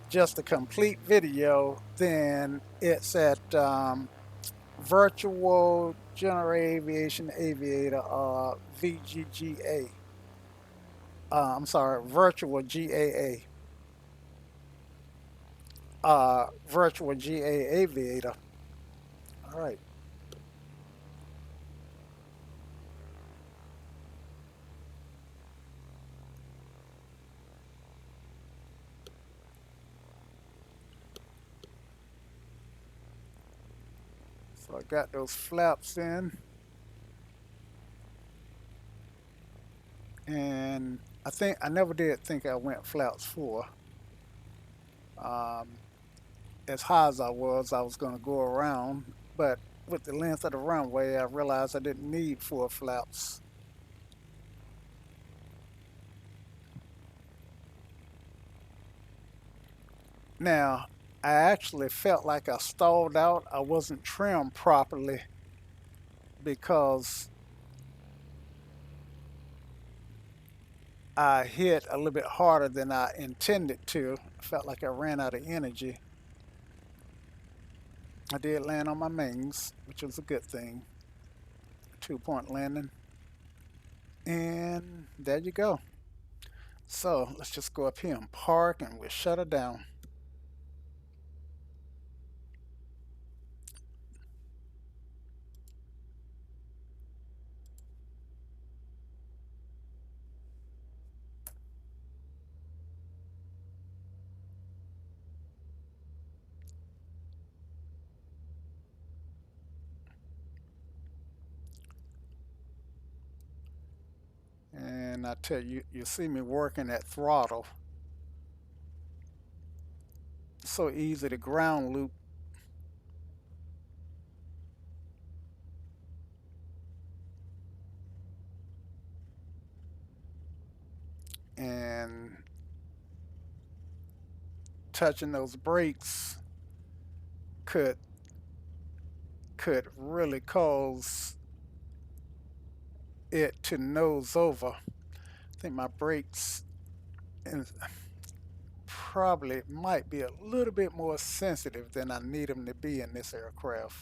just a complete video, then it's at Virtual General Aviation Aviator, VGGA. I'm sorry, Virtual GAA. Virtual GA Aviator. All right. So I got those flaps in. And I never did think I went flaps 4. Um, as high as I was going to go around. But with the length of the runway, I realized I didn't need 4 flaps. Now, I actually felt like I stalled out. I wasn't trimmed properly because I hit a little bit harder than I intended to. I felt like I ran out of energy. I did land on my mains, which was a good thing. 2-point landing. And there you go. So let's just go up here and park and we'll shut her down. And I tell you, you see me working at throttle. So easy to ground loop and touching those brakes could could really cause it to nose over. I think my brakes is probably might be a little bit more sensitive than I need them to be in this aircraft.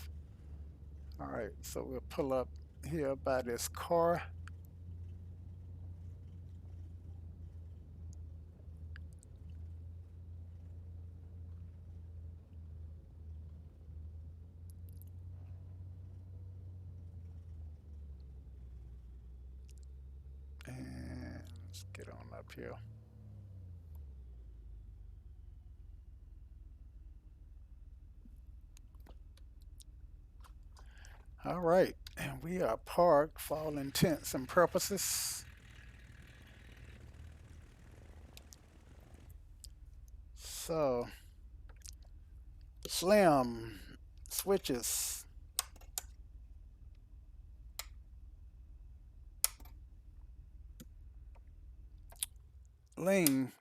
All right, so we'll pull up here by this car and let's get on up here. All right, and we are parked for all intents and purposes. So, slim switches, lean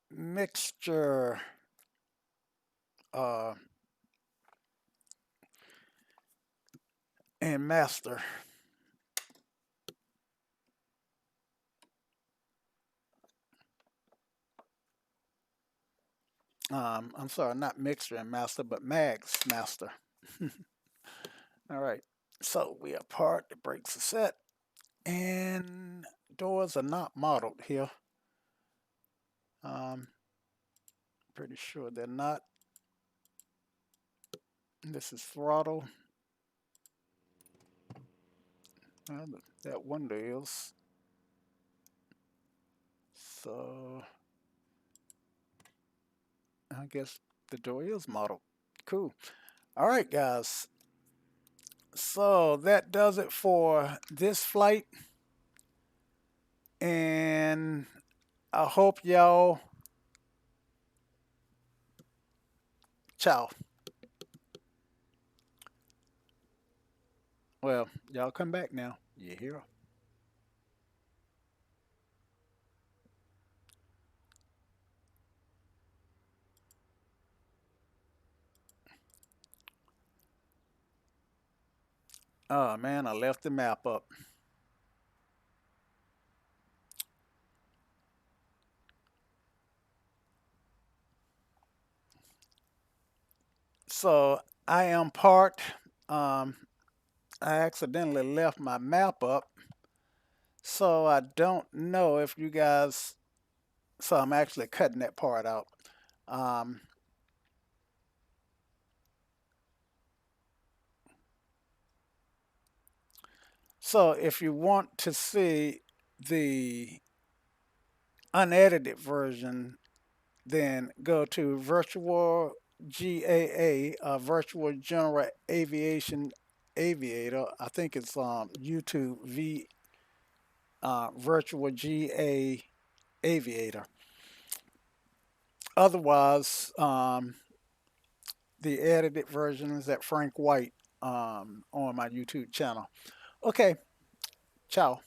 mixture, uh, and master. I'm sorry, not mixture and master, but mags master. All right, so we are parked. The brakes are set, and doors are not modeled here. Um, Pretty sure they're not. This is throttle. Well, that window is. So I guess the door is modeled. Cool. All right, guys. So that does it for this flight. And I hope y'all, ciao. Well, y'all come back now. You hear? Oh man, I left the map up. So I am parked. Um, I accidentally left my map up. So I don't know if you guys, so I'm actually cutting that part out. Um, so if you want to see the unedited version, then go to virtual GAA, virtual general aviation aviator. I think it's YouTube V virtual GA aviator. Otherwise, the edited version is at Frank White on my YouTube channel. Okay, ciao.